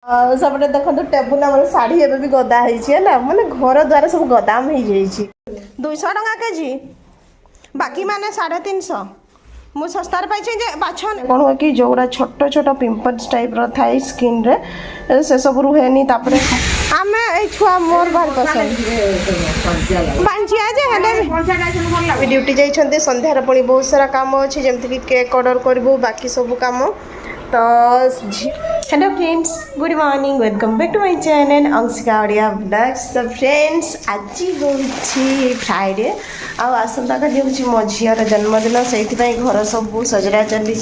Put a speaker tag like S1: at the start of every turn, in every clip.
S1: सबटे देखो टेबुल आम शाढ़ी एवं भी गदा है माने घर द्वारा सब गदाम हो 200 टका केजी बाकी माने 350 मु सस्तार पाइछे जे बाछ कोन हो कि जोरा छोट छोट पिंपल्स टाइप रो थाई स्किन रे से सब रुहेनी तापरे आमे ए छुआ मोर बार पसंद बांचिया जे हेले ड्यूटी जाई छन्ते संध्या रे पणी बहुत सारा काम अछि जेमति कि केक ऑर्डर करबो बाकी सब काम तो hello friends good morning welcome back to my channel Anshika Odia blogs. तो फ्रेंड्स आज हूँ फ्राइडे आसंता काली हूँ मो झीर जन्मदिन से घर सब सजड़ा चली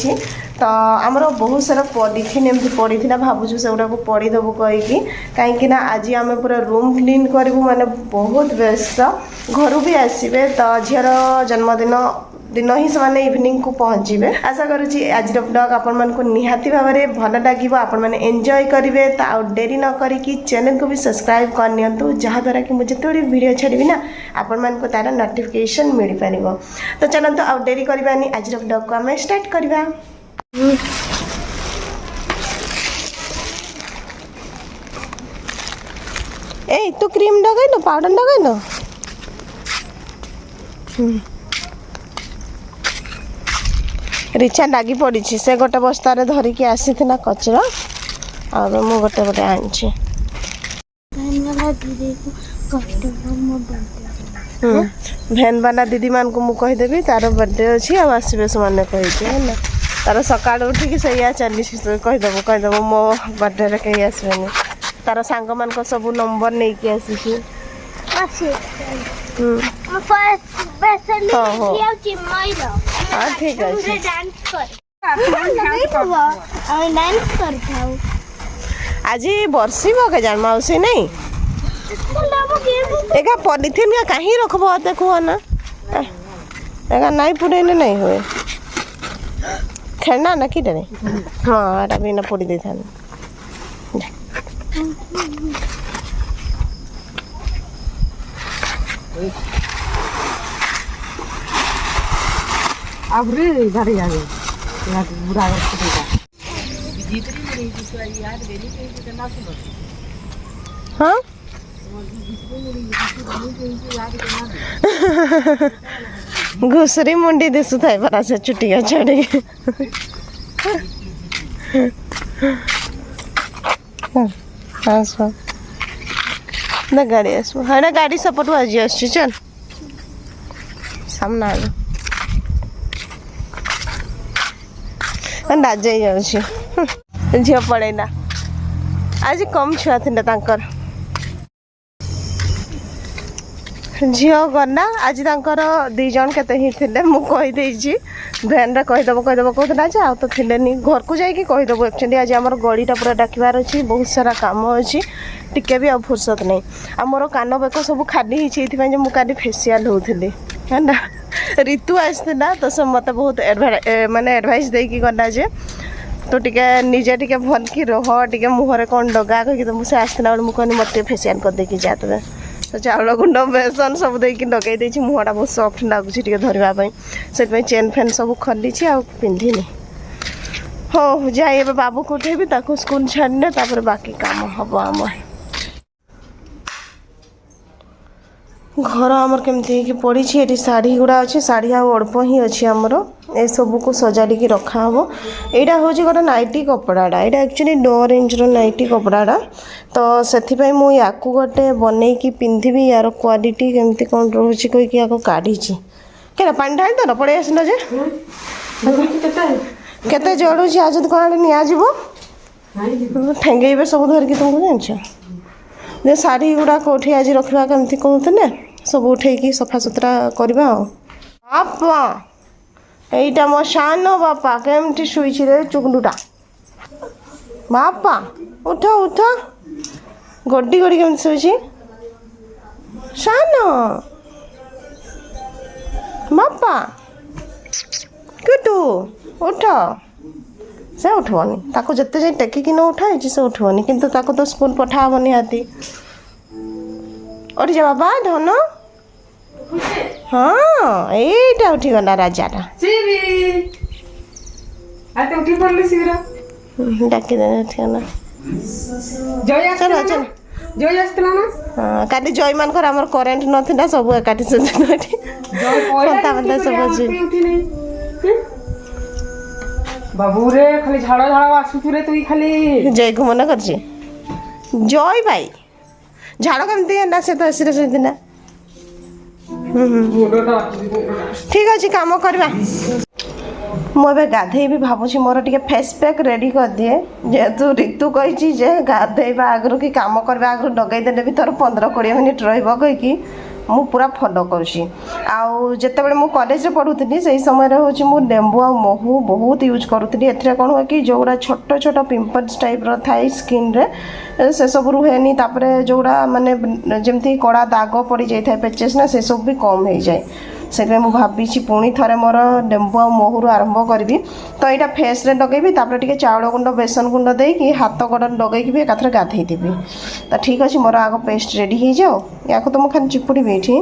S1: तो आमर बहुत सारा पॉलिथिन एमती पड़ा भावुँ से गुड़ा पड़ीदेबू कहीकि कहीं आज आम पूरा रूम क्लीन करूँ माने बहुत व्यस्त घर भी आसबे तो झीर जन्मदिन दिन ही से इवनिंग को पहुँचे आशा करुँची आज ब्लॉग आपण को निहाती भाव में भल लगे आपण मैंने एंजॉय करेंगे तो आ डेरी न करी चैनल को भी सब्सक्राइब करनी जहाँद्वारा कि मुझे जो वीडियो छाड़ी ना आपण मान को तार नोटिफिकेशन मिल पार। तो चलते आ डेरी करवानी आज ब्लॉग को आम स्टार्ट करवा। ए तू क्रीम लगैन पाउडर लगैन रिचा लगी पड़ी से गोटे बस्तार धरिकी आसी कचरा और मु गोटे गोटे आनी भैन वाला दीदी मान को मुझे कहीदेवी तार बर्थडे अच्छी आसबे से मैंने कही तार सका उठिकी सैया चली कहीदेव मो बर्थडे कहीं आसबे तार सांग मान सब नंबर नहीं कि आसी हाँ ठीक है आज बरसीब के जान मौसी नहीं एका पॉलिथिन का कहीं रखब देखो ना एका नहीं पुरेने नहीं हुए खेलना ना कि हाँ एटा भी ना पुड़ी दे था अब रे इधर ही आ गए यहाँ बुरा हाँ घुसरी मुंडी दिसु थाई परा से चुटिया चढ़ी ना गाड़ी आसो हाँ गाड़ी सपोर्ट आज आस चल सामना लाज जाऊँ झील पड़ेना आज कम छुआ थी झील गला आज दी जन के मुझे भैन कहीदेव कहना जे आ तो थे घर को जाकि कहीदेव एक्चुअली आज आम गलीटा पूरा डाकबार अच्छी बहुत सारा कम अच्छी टिके भी आ फुर्सत नहीं आ मोर कान बेक सब खाली होती मुझे फेसियाल होती है ना ऋतु आसला तो से मत बहुत माने एडवाइस देकी गला जे तो टिके निजे टिके भल कि रह टिके मुहरे कौन लगा कही तो मुझे आसला बेले मुझे मत फेसियाल कर देकी जा तुम तो चाउल गुंड बेसन सब देकी लगे मुहटा बहुत सफ्ट लगुच धरवाई से चेन फेन सब खली आ पिंधिनी हाँ जाए बाबू को उठेबी स्कूल छाड़ने तापर बाकी काम हम आम घर आमर केमती पड़ी ये शाढ़ी गुड़ा अच्छे शाढ़ी अल्प ही अच्छी आमर ए सब को सजाड़ी रखा हम यहाँ हूँ गोटे नाइटी कपड़ाटा यहाँ एक्चुअली लो रेंज नाइटी कपड़ाटा तो से मुझे गोटे बनई पिंधि यार क्वालिटी केमती कौन रोचे कहीकि या काढ़ी क्या पानी ढाई देन पड़े आसल जे केते जड़ू आज कौन नि ठेंगे सब धरिकी तुमको जान शाढ़ी गुड़ा कौटी आज रखा केमती कहते सब उठे सफा सुतरा करवा बापा यहीटा मो सान बापा केमती शुई रे चुगलुटा बापा उठ उठ गड्डी गड्डी केमती शुई सान बापा किटू उठ से उठवनी ताको जिते जाए टेकिकी न उठाई से उठवनी किंतु ताको तो स्कूल पठा हम निहाती उठ जा बाबा धन हाँ यहीटा उठीगला राजाटा डाकी उठीगला
S2: ଜୟ
S1: चलो
S2: ଆସିଥିଲା
S1: चलो
S2: ଜୟ ଆସିଥିଲା ନା
S1: हाँ काटी जय मानकर आमर करेंट नथिला सब एकाठी सुन एठी
S2: ଜୟ
S1: କଥା ବାର୍ତ୍ତା ସବୁ ଅଛି।
S2: ଉଠି ନାହିଁ ବାବୁ ରେ ଖାଲି ଝାଳ ଝାଳ ଆସୁଛୁ ରେ ତୁଇ ଖାଲି
S1: जय को मन करछि जय भाई झाड़ केमती है से तो एसी सहितना
S2: ମୁଣ୍ଡଟା
S1: ठीक अच्छे कम करवा मुझे गाधेबी भावुँ मोर टे फेस पैक रेडी कर दिए जेहेतु ऋतु कही गाधेबा आगु कि कम करवा आगु लगे भी तोर 15-20 मिनिट रही मु पूरा फॉलो करुँची आउ जितेबाला मु कॉलेज पढ़ुली से समय हूँ मु लेंबू आ महू बहुत यूज करुँगी एथरे कौन हुए कि जोड़ा छोट छोट पिंपल्स टाइप थाए स्किन रे से सब रुहेनी तापर जोड़ा माने जमती कड़ा दाग पड़ जाए पेचेस ना से सब भी कम हो जाए से मु भावी पुणी थे मोर लेंबू आ महू आरंभ करी तो यहाँ फेस रे लगेबी तापर टिके चाउल गुंड बेसन गुंड देकी हाथ गोड़ लगेकी भी एकाथरे गाधेदेवी तो ठीक अच्छे मोर आग पेस्ट रेडी हो जाओ या तो मुझे खाली चिपुड़ी ये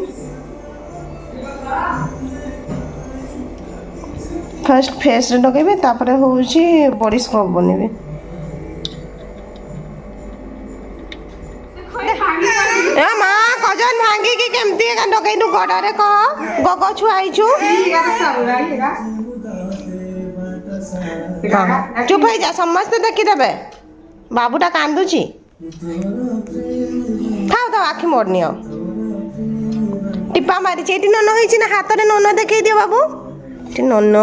S1: फर्स्ट फेस रे लगेबी तापर हूँ बॉडी स्क्रब बनेबी ए माँ कजन भांगी कि केमती लगेनु गड़े कह गग छुआईचु चुप हो जा समस्ते देखीदेवे बाबूटा कांदुची खाओ तो आखि मोड़नी टिपा मारी ये नन होती ना हाथ में नन देखे दियो बाबू नन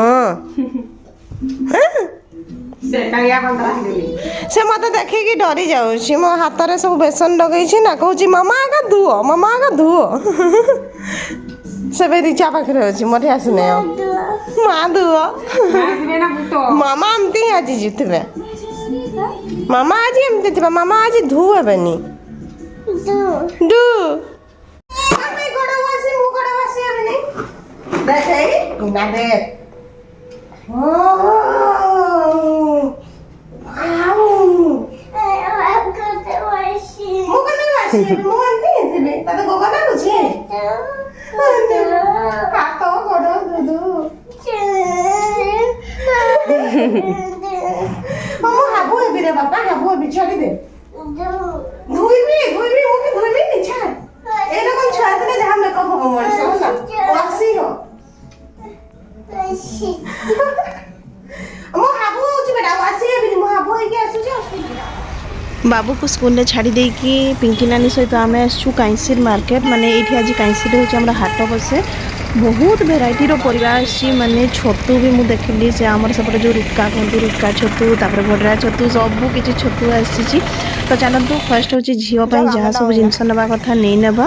S1: से मत देखिकी डरी जाऊँ मो हाथ में सब बेसन लगे ना कहूँ मामा आगा धुओ मामा आगा धुओ से रिचा पाखे अच्छी मत आसने माँ धुओ मामा एमती आज जीतबे मामा आज एमती थी मामा आज धुएबेनी डू हाबू हेबी रे बापा हाबू हेबी छाड़ी दे धुईबी धुईबी मुके धुईबी नि छाड़ एला कोन छाड़ दे जहां मेकअप हो मोर सब ना वासी हो मो हाबू होची बेटा वासी हेबी मो हाबू हे के आसु जे बाबू को स्कूल रे छाड़ी दे कि पिंकी नानी सहित आम आसु काइंसिल मार्केट माने ये आज काइंसिल हूँ हमारा हाट बसे बहुत भेराइटी परिवा आसी माने छतु भी मुझे देखली से आमर सेपटे जो रुटका कहते रुटका छतु तापर भड्रा छतु सबू किसी छतु आसी तो चलतु फर्स्ट हूँ झीपाई जहाँ सब जिनस नवा कथा नहीं नेबा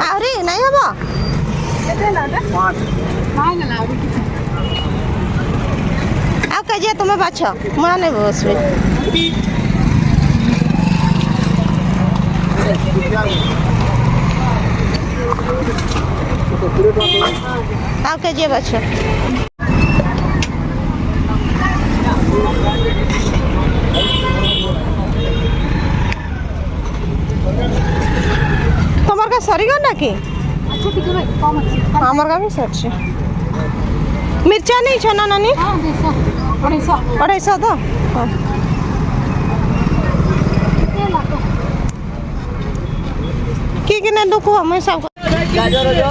S1: आरे नहीं हम आ कजिया तुम्हें बाछ मुआ नहीं बस आ कजिया बाछ तुमर का सरी गला कि हमर का भी सरछ मिर्चा नहीं छना नानी 250 तो की किने दुख हमें सब गाजर जो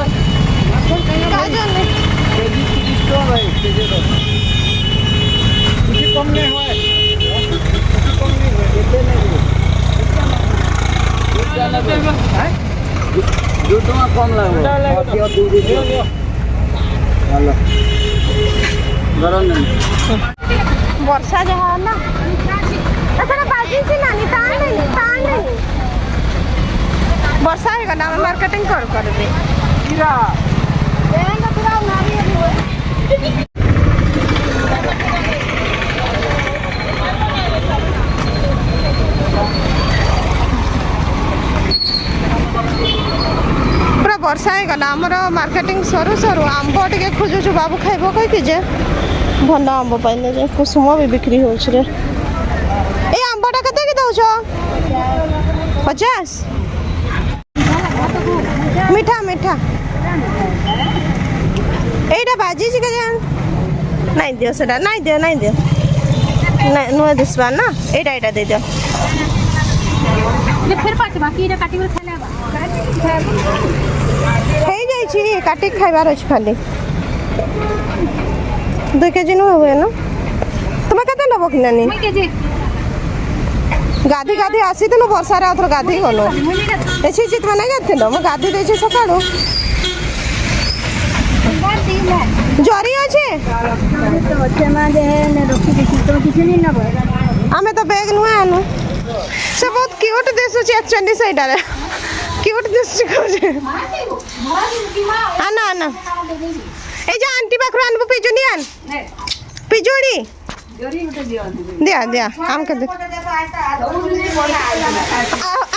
S1: गाजर नहीं केजी 30 तो भाई केजी तो कुछ कम नहीं होए कम नहीं होए देते नहीं है जो तो कम लागो और दूध दियो हेलो गरम नहीं वर्षा जहा ना अच्छा बाजी से नानी तान नहीं वर्षा है ना मार्केटिंग कर दे कीरा देंगे पूरा नारी हुए पूरा वर्षा है गला हमर मार्केटिंग सरू सरू आंब टिके खोजुछु बाबू खाइबो कहि जे भल आंब पाइले जे कुसुम भी बिक्री होछ रे ए आंबटा कते के दउछो 50 मीठा मीठा एटा बाजी के जान ନାଇଁ ଦିଅ ସେଟା ନାଇଁ ଦିଅ ନାଇଁ ନୁହେଁ ଦିଶବା ନା ଏଇଟା ଦେଇଦିଅ
S3: फिर पाछ बाकी एटा काटी कर खाले
S1: ହେଇଯାଇଛି କାଟିକି ଖାଇବାର ଅଛି ଖାଲି 2 କେଜି ନୁହେଁ ହୁଏ ନା ତୁମେ କେତେ ନେବ କି ନାନି
S3: मुई के जे
S1: ଗାଧି ଆସିଥିଲୁ ବର୍ଷାରେ ଆଉ ଥର ଗାଧେଇ ଗଲୁ ଏଠି ତୁମେ ନାଇଁ ଗାଧିଥିଲ ମୁଁ ଗାଧି ଦେଇଛି ସକାଳୁ ଜରି ଅଛି ଆମେ ତ ବ୍ୟାଗ୍ ନୁହେଁ ଆନୁ ସେ ବହୁତ କ୍ୟୁଟ୍ ଦିଶୁଛି ଆକ୍ଚୁଆଲି ସେଇଟାରେ କ୍ୟୁଟ୍ ଦିଶୁଛି କହୁଛି ଆନ ଏଇ ଯେ ଆଣ୍ଟି ପାଖରୁ ଆଣିବୁ ପିଜୁଳି ଆନ ପିଜୁଳି ଦିଆ ଆମକେ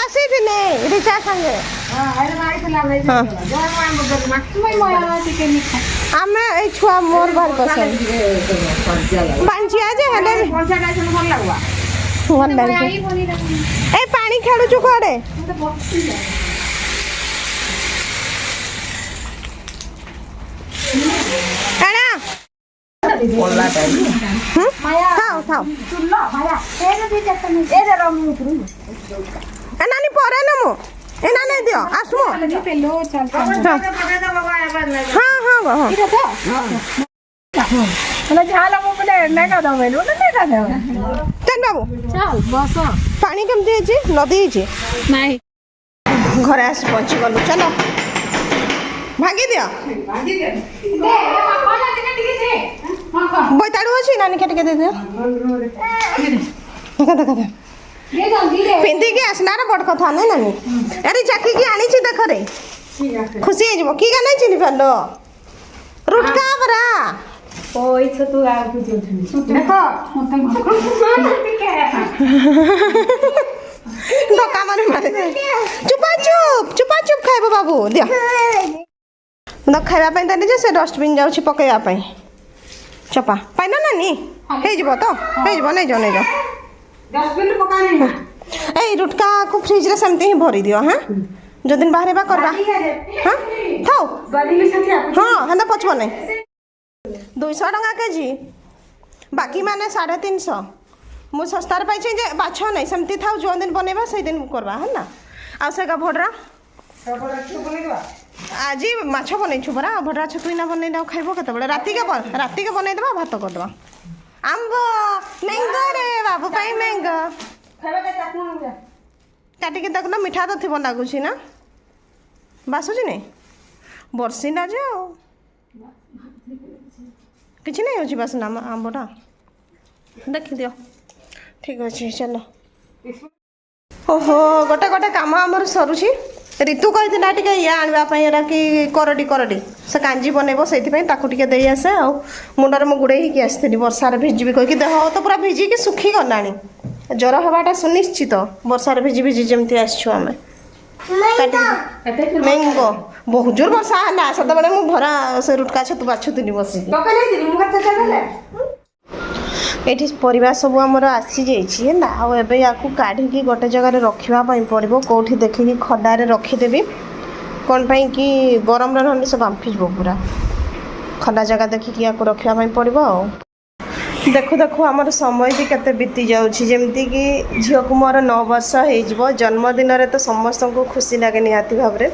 S1: ଆସିଥିଲେ ରିଚା ସାଙ୍ଗେ ଆମେ ଏଇ ଛୁଆ ମୋର ଭାରି ପସନ୍ଦ ପାଞ୍ଚିଆ ଯେ ହେଲେ ଭଲ ଲାଗୁଛି ଏଇ ପାଣି ଖେଳୁଛୁ କୁଆଡ଼େ କାଣା ଥାଉ ନାନୀ ପରେ ନେମୁ ଏନା ନେଇ ଦିଅ ଆସମୁ ବାବୁ ପାଣି କେମିତି ହେଇଛି ନଦୀ ହେଇଛି
S3: नाही
S1: ଘରେ ଆସି ପହଞ୍ଚିଗଲୁ ଚାଲ ଭାଙ୍ଗି ଦିଅ ବୋଇତାଳୁ ଅଛି ନାନୀକେ ଟିକେ ଦେଇଦିଅ ପିନ୍ଧିକି ଆସିଲାର ବଡ଼ କଥା ନାଇଁ ନାନୀ ଆରେ ଚାକିକି ଆଣିଛି ଦେଖରେ ଖୁସି ହେଇଯିବ କି ଗାନା ଚିନି ପାରିଲ ରୁଟକା ପରା ଧକ୍କା ମାରି ଚୁପା ଚୁପ୍ ଖାଇବ ବାବୁ ଦିଅ ଖାଇବା ପାଇଁ ଦେଲି ଯେ ସେ ଡଷ୍ଟବିନ୍ ଯାଉଛି ପକେଇବା ପାଇଁ ଚପା ପାଇନ ନାନି ହେଇଯିବ ତ ହେଇଯିବ ନେଇଯାଅ ଏଇ ରୁଟକାକୁ ଫ୍ରିଜରେ ସେମିତି ହିଁ ଭରି ଦିଅ ହଁ ଯୋଉଦିନ ବାହାରିବା କରିବା ହଁ ଥାଉ ହଁ ହେଲେ ପଚବ ନାଇଁ 200 ଟଙ୍କା କେଜି ବାକି ମାନେ 350 ମୁଁ ଶସ୍ତାରେ ପାଇଛି ଯେ ବାଛ ନାହିଁ ସେମିତି ଥାଉ ଯେଉଁ ଦିନ ବନେଇବା ସେଇଦିନ କରିବା ହେଲା ଆଉ ସେ ଭଡରା ଆଜି ମାଛ ବନେଇଛୁ ପରା ଭଡରା ଛତୁ ଇନା ବନେଇ ଆଉ ଖାଇବ କେତେବେଳେ ରାତିକେ ବନେଇଦେବା ଭାତ କରିଦେବା ଆମ୍ବ ମ୍ୟାଙ୍ଗୋ ରେ ବାବୁ ପାଇଁ ମ୍ୟାଙ୍ଗୋ କାଟିକି ଦେଖୁନ ମିଠା ତ ଥିବ ଲାଗୁଛି ନା ବାସୁଛି ନାଇଁ ବର୍ଷିଲା ଯେ ଆଉ କିଛି ନାଇଁ ହେଉଛି ବାସନା ଆମ୍ବଟା ଦେଖିଦିଅ ଠିକ୍ ଅଛି ଚାଲ ଓହୋ ଗୋଟେ କାମ ଆମର ସରୁଛି ରିତୁ କହିଥିଲା ଟିକେ ଇଏ ଆଣିବା ପାଇଁ ଏରା କି କରଡ଼ି ସେ କାଞ୍ଜି ବନେଇବ ସେଇଥିପାଇଁ ତାକୁ ଟିକେ ଦେଇ ଆସେ ଆଉ ମୁଣ୍ଡରେ ମୁଁ ଗୁଡ଼େଇ ହେଇକି ଆସିଥିଲି ବର୍ଷାରେ ଭିଜିବି କହିକି ଦେହ ତ ପୁରା ଭିଜିକି ଶୁଖିଗଲାଣି ଜ୍ୱର ହେବାଟା ସୁନିଶ୍ଚିତ ବର୍ଷାରେ ଭିଜି ଯେମିତି ଆସିଛୁ ଆମେ ମ୍ୟାଙ୍ଗୋ ବହୁତ ଜୋର ବର୍ଷା ହେଲା ସେତେବେଳେ ମୁଁ ଭରା ସେ ରୁଟକା ଛତୁ ବାଛୁଥିଲି ବସିକି ଏଠି ପରିବା ସବୁ ଆମର ଆସିଯାଇଛି ହେଲା ଆଉ ଏବେ ୟାକୁ କାଢ଼ିକି ଗୋଟେ ଜାଗାରେ ରଖିବା ପାଇଁ ପଡ଼ିବ କେଉଁଠି ଦେଖିକି ଖଦାରେ ରଖିଦେବି କ'ଣ ପାଇଁ କି ଗରମରେ ରହିଲେ ସେ ବାମ୍ଫିଯିବ ପୁରା ଖୋଲା ଜାଗା ଦେଖିକି ୟାକୁ ରଖିବା ପାଇଁ ପଡ଼ିବ ଆଉ ଦେଖୁ ଆମର ସମୟ ବି କେତେ ବିତି ଯାଉଛି ଯେମିତିକି ଝିଅକୁ ମୋର 9 ବର୍ଷ ହେଇଯିବ ଜନ୍ମଦିନରେ ତ ସମସ୍ତଙ୍କୁ ଖୁସି ଲାଗେ ନିହାତି ଭାବରେ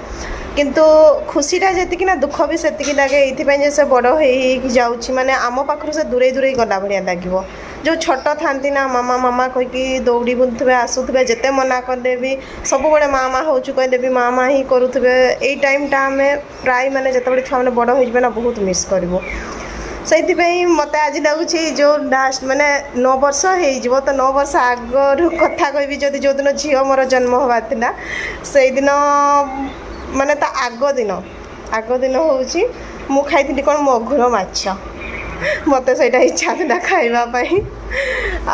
S1: କିନ୍ତୁ ଖୁସିଟା ଯେତିକି ନା ଦୁଃଖ ବି ସେତିକି ଲାଗେ ଏଇଥିପାଇଁ ଯେ ସେ ବଡ଼ ହେଇକି ଯାଉଛି ମାନେ ଆମ ପାଖରୁ ସେ ଦୂରେଇ ଗଲା ଭଳିଆ ଲାଗିବ ଯେଉଁ ଛୋଟ ଥାନ୍ତି ନା ମାମା କହିକି ଦୌଡ଼ି ବୁଲୁଥିବେ ଆସୁଥିବେ ଯେତେ ମନା କଲେ ବି ସବୁବେଳେ ମା ହେଉଛୁ କହିଲେ ବି ମା ହିଁ କରୁଥିବେ ଏଇ ଟାଇମ୍ଟା ଆମେ ପ୍ରାୟ ମାନେ ଯେତେବେଳେ ଛୁଆମାନେ ବଡ଼ ହେଇଯିବେ ନା ବହୁତ ମିସ୍ କରିବୁ ସେଇଥିପାଇଁ ମୋତେ ଆଜି ଲାଗୁଛି ଯେଉଁ ଲାଷ୍ଟ ମାନେ 9 ବର୍ଷ ହେଇଯିବ ତ 9 ବର୍ଷ ଆଗରୁ କଥା କହିବି ଯଦି ଯେଉଁଦିନ ଝିଅ ମୋର ଜନ୍ମ ହେବାର ଥିଲା ସେଇଦିନ ମାନେ ତା ଆଗ ଦିନ ହେଉଛି ମୁଁ ଖାଇଥିଲି କ'ଣ ମଗୁର ମାଛ ମୋତେ ସେଇଟା ଇଚ୍ଛା ଥିଲା ଖାଇବା ପାଇଁ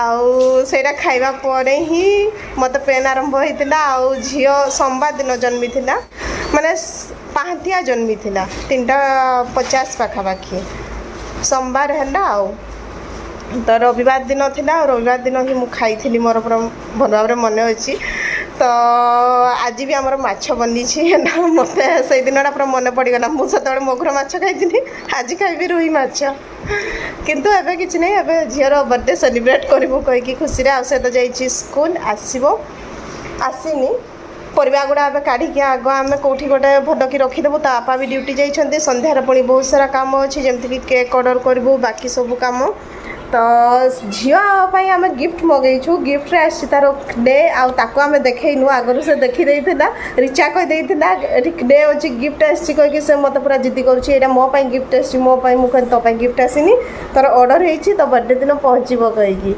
S1: ଆଉ ସେଇଟା ଖାଇବା ପରେ ହିଁ ମୋତେ ପେନ୍ ଆରମ୍ଭ ହେଇଥିଲା ଆଉ ଝିଅ ସୋମବାର ଦିନ ଜନ୍ମିଥିଲା ମାନେ ପାହାନ୍ତିଆ ଜନ୍ମିଥିଲା 3:50 ପାଖାପାଖି सोमवार है तो रविवार दिन थिला रविवार दिन ही मुझे खाई थी मोर पूरा भल भाव मन अच्छी तो तो आज भी आमर माछ बनी ना मत से दिन पूरा मन पड़गला मुझे मगुर माछ खाई आज खाइबी रुई माछ किंतु एबे किछि नहीं एबे झीर बर्थडे सेलिब्रेट करू कहीकि खुशी से तो जाइए स्कूल आसब आसीनी परिवा गुड़ा एवं काढ़ी आग आम कौटी गोटे भदकी रखीदेबू ता बापा भी ड्यूटी जाइए संध्यार पुणी बहुत सारा काम अच्छी जमीक केक ऑर्डर करूँ बाकी सब काम तो झीपाई आम गिफ्ट मगेचु गिफ्ट आसी तार डे आम देखनु आगु से देखी रिचा कही डे अच्छी गिफ्ट आसी कहीकि से मत पूरा जिद्दी करुँचा मोपाई गिफ्ट आसी मोपाई मुझे तो गिफ्ट आसीनी तोर ऑर्डर होती तो बर्थडे दिन पहुँचब कहीकि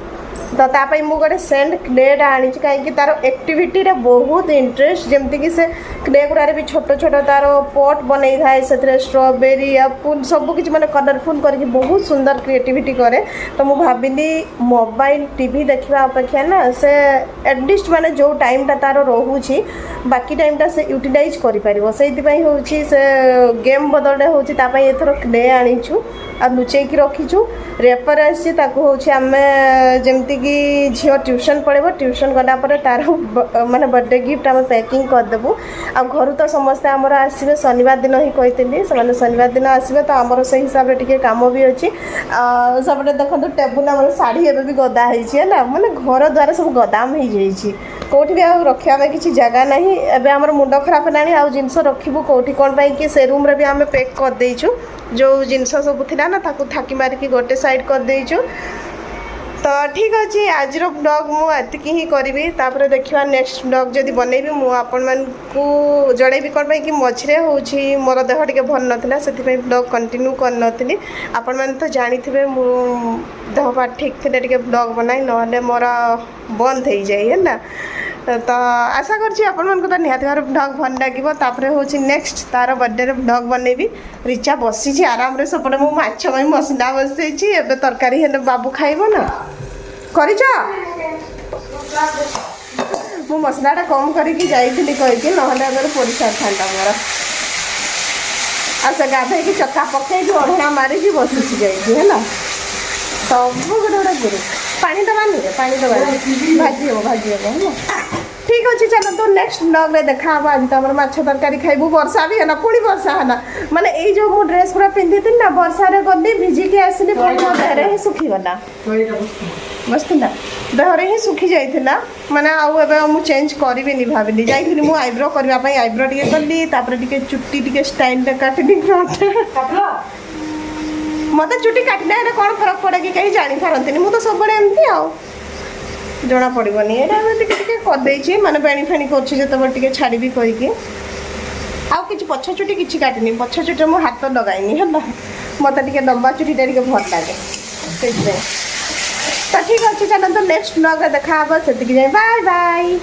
S1: तो तापाई मु गोटे सेंट क्लेट आनी कहीं तार एक्टिविटी रे बहुत इंटरेस्ट जमती कि से क्ले गुड़ा भी छोट छोट तार पट बनई थाए से स्ट्रॉबेरी एप्पल सब किसी माने कलरफुल करके बहुत सुंदर क्रिएटिविटी करे तो मु भाविली मोबाइल टीवी देखा अपेक्षा ना से एटलिस्ट माने जो टाइमटा तार रोचे बाकी टाइमटा से यूटिलाइज कर से गेम बदलने होथर क्ले आनीचु आ लुचेक रखीचु रेपर आसी आम जमती कि झील ट्यूशन पढ़ेब ट्यूशन गलापर तार माने बर्थडे गिफ्ट आम पैकिंग करदेबू आ घर तो समस्ते आमर आसवे शनिवार दिन ही कही से शनिवार दिन आसवे तो आमर से हिसाब से टी कम भी अच्छी सब देखो टेबुल आम शाढ़ी एवं भी गदा है माने घर द्वार सब गदाम हो जाइए कौटी भी रखा किसी जगह ना एवं आम मुंड खराब है आउ जिनस रखू कौटी कौन कि से रूम रे भी आम पैक करदेचु जो जिनस सब थिला ना ताकू थाकी मारिकी गोटे साइड करदेचु तो ठीक अच्छे आज ब्लॉग मुझे ही करी देखा नेक्स्ट ब्लॉग जदि बनैबी मुझे जनइबी कौन कि मझे हूँ मोर देह टे भल नाला से ब्लॉग कंटिन्यू करनी आपण मैंने तो जानी मु देह पा ठीक थे ब्लॉग बनाई ना मोर बंद हो जाए है तो आशा कर तो निहत भाव ब्लॉग भल लगे हूँ नेक्स्ट तार बर्थडे ब्लॉग बनैबी रिचा बसी आराम से सपटे मुझे माछ मसला बसई एवं तरकारी हेल्ले बाबू खाइब ना कर मु मसलाटा कम करके जाइली कहीकि ना परिसा था मोर आ गाधे चक्का पकई अढ़ा मारिकी बसी जाइए सब गोटे गोटे गुरु पानी दबानी पानी दबानी भाजी हम है ठीक अच्छे चलो तो नेक्स्ट ब्लॉग में देखा आज तो माछ तरकारी खाइबू वर्षा भी है पुणी वर्षा है माने ये जो मु ड्रेस पूरा पिंधि थी ना वर्षा गली भिजिकी आसली पुणी मो देहरे ही सुखीगला बसला देहरे ही सुखी जाइला माने आउ चेंज करी भाविली जाइली मु आईब्रो करने आईब्रो टे कली टे चुट्टी टे स्टाइल काटली मत चुट्टी काटना कौन फरक पड़े कि कहीं जापारती मुझे सब एमती आ जना पड़ोनी यहाँ करदे मैंने बेणी फेणी कर छाड़ी कहीकि आउ कि पछ चुटी किसी काटनी पछ चुटी मो हाथ लगाइनी है मत लंबा चुटीटा भल लगे तो ठीक अच्छे चलो तो नेक्स्ट ब्लॉग देखा से बाय बाय।